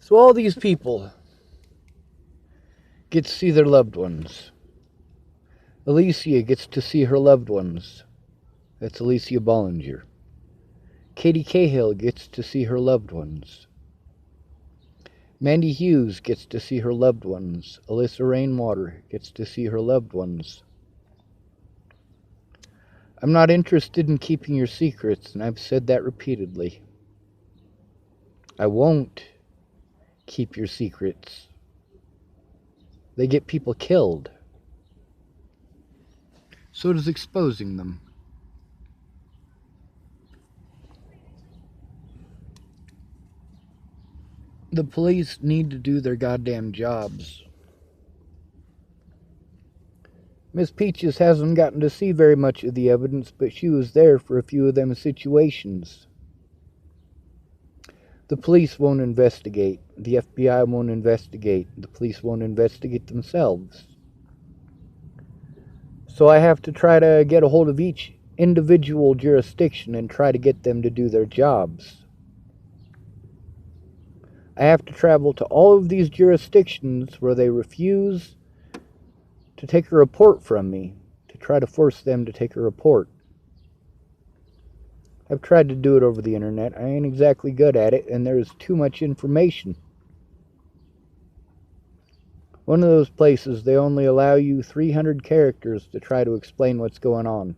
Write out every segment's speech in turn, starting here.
So all these people get to see their loved ones. Alicia gets to see her loved ones. That's Alicia Bollinger. Katie Cahill gets to see her loved ones. Mandy Hughes gets to see her loved ones. Alyssa Rainwater gets to see her loved ones. I'm not interested in keeping your secrets, and I've said that repeatedly. I won't keep your secrets. They get people killed. So does exposing them. The police need to do their goddamn jobs. Miss Peaches hasn't gotten to see very much of the evidence, but she was there for a few of them situations. The police won't investigate. The FBI won't investigate. The police won't investigate themselves. So I have to try to get a hold of each individual jurisdiction and try to get them to do their jobs. I have to travel to all of these jurisdictions where they refuse to take a report from me, to try to force them to take a report. I've tried to do it over the internet. I ain't exactly good at it, and there's too much information. One of those places, they only allow you 300 characters to try to explain what's going on.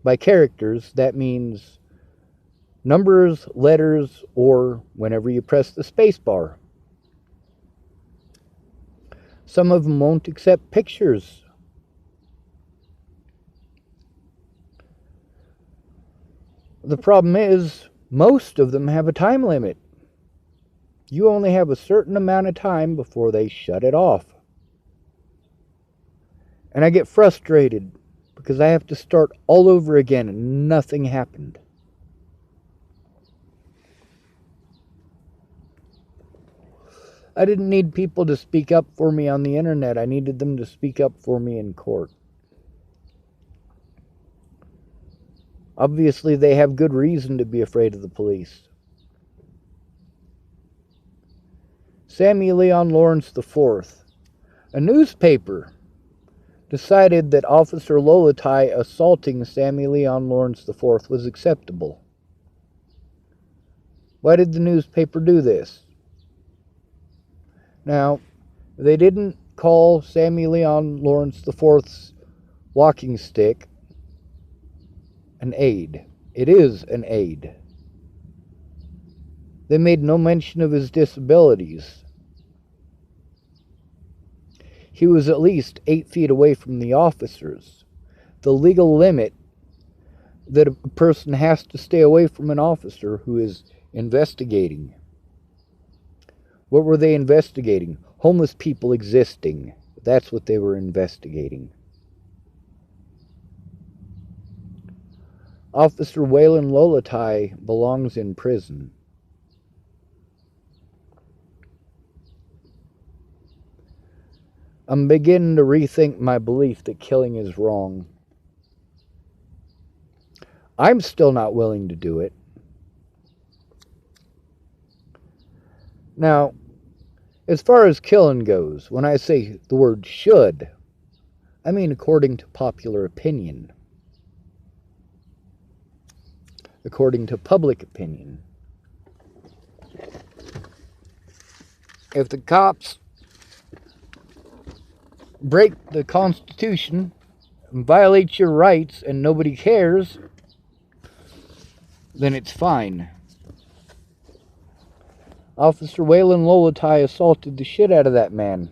By characters, that means numbers, letters, or whenever you press the space bar. Some of them won't accept pictures. The problem is, most of them have a time limit. You only have a certain amount of time before they shut it off. And I get frustrated because I have to start all over again and nothing happened. I didn't need people to speak up for me on the internet. I needed them to speak up for me in court. Obviously, they have good reason to be afraid of the police. Sammie Leon Lawrence IV, a newspaper, decided that Officer Lolatai assaulting Sammie Leon Lawrence IV was acceptable. Why did the newspaper do this? Now, they didn't call Sammie Leon Lawrence IV's walking stick an aid. It is an aid. They made no mention of his disabilities. He was at least 8 feet away from the officers. The legal limit that a person has to stay away from an officer who is investigating. What were they investigating? Homeless people existing. That's what they were investigating. Officer Waylon Lolatai belongs in prison. I'm beginning to rethink my belief that killing is wrong. I'm still not willing to do it. Now, as far as killing goes, when I say the word should, I mean according to popular opinion. According to public opinion. If the cops break the Constitution and violate your rights and nobody cares, then it's fine. Officer Waylon Lolatai assaulted the shit out of that man.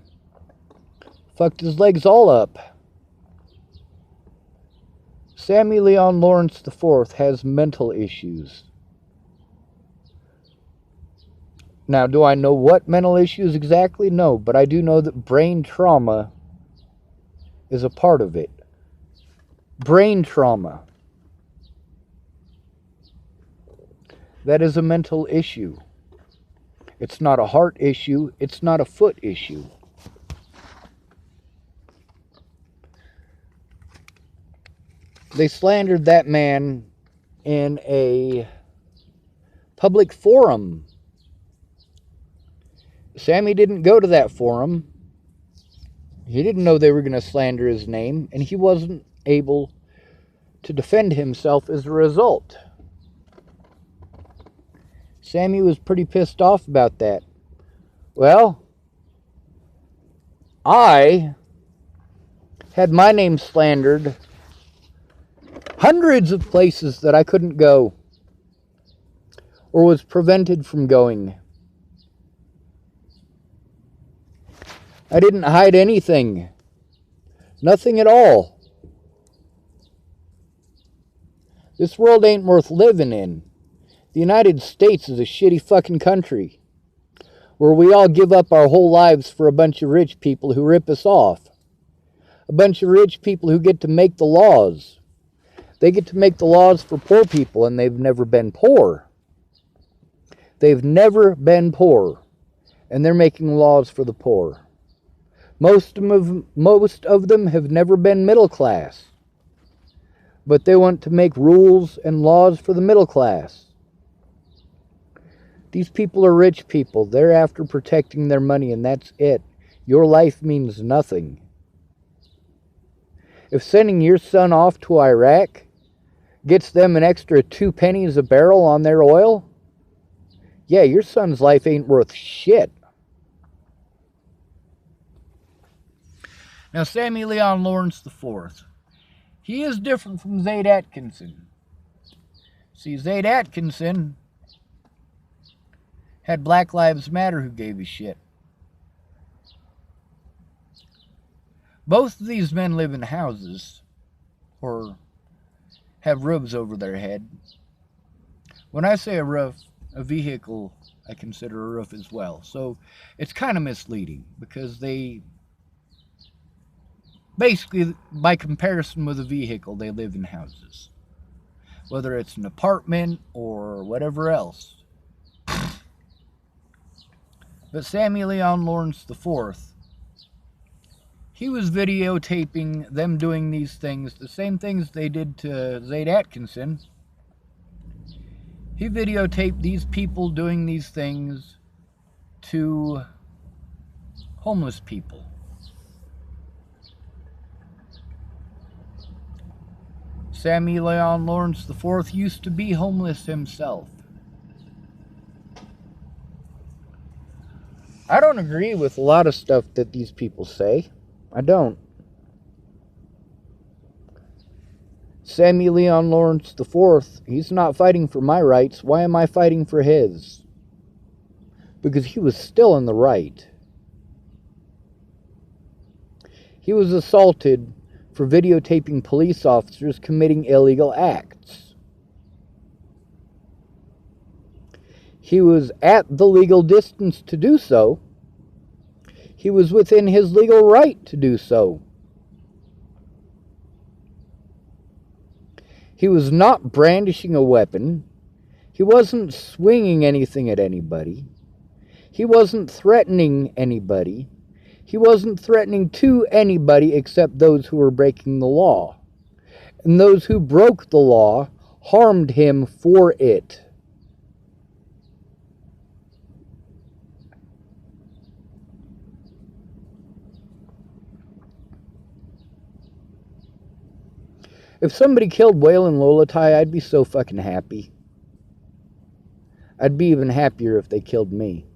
Fucked his legs all up. Sammie Leon Lawrence IV has mental issues. Now, do I know what mental issues exactly? No, but I do know that brain trauma is a part of it. Brain trauma. That is a mental issue. It's not a heart issue. It's not a foot issue. They slandered that man in a public forum Sammie didn't go to that forum. He didn't know they were going to slander his name, and he wasn't able to defend himself as a result. Sammie was pretty pissed off about that. Well, I had my name slandered hundreds of places that I couldn't go or was prevented from going. I didn't hide anything. Nothing at all. This world ain't worth living in. The United States is a shitty fucking country where we all give up our whole lives for a bunch of rich people who rip us off. A bunch of rich people who get to make the laws. They get to make the laws for poor people, and they've never been poor. They've never been poor, and they're making laws for the poor. Most of them have never been middle class, but they want to make rules and laws for the middle class. These people are rich people. They're after protecting their money, and that's it. Your life means nothing. If sending your son off to Iraq gets them an extra 2 pennies a barrel on their oil, yeah, your son's life ain't worth shit. Now, Sammie Leon Lawrence IV, he is different from Zaid Atkinson. See, Zaid Atkinson had Black Lives Matter who gave a shit. Both of these men live in houses or have roofs over their head. When I say a roof, a vehicle, I consider a roof as well. So it's kind of misleading because they basically, by comparison with a vehicle, they live in houses. Whether it's an apartment or whatever else. But Sammie Leon Lawrence IV, he was videotaping them doing these things, the same things they did to Zaid Atkinson. He videotaped these people doing these things to homeless people. Sammie Leon Lawrence IV used to be homeless himself. I don't agree with a lot of stuff that these people say. I don't. Sammie Leon Lawrence IV, he's not fighting for my rights. Why am I fighting for his? Because he was still in the right. He was assaulted for videotaping police officers committing illegal acts. He was at the legal distance to do so. He was within his legal right to do so. He was not brandishing a weapon. He wasn't swinging anything at anybody. He wasn't threatening anybody. He wasn't threatening to anybody except those who were breaking the law. And those who broke the law harmed him for it. If somebody killed Waylon Lolatai, I'd be so fucking happy. I'd be even happier if they killed me.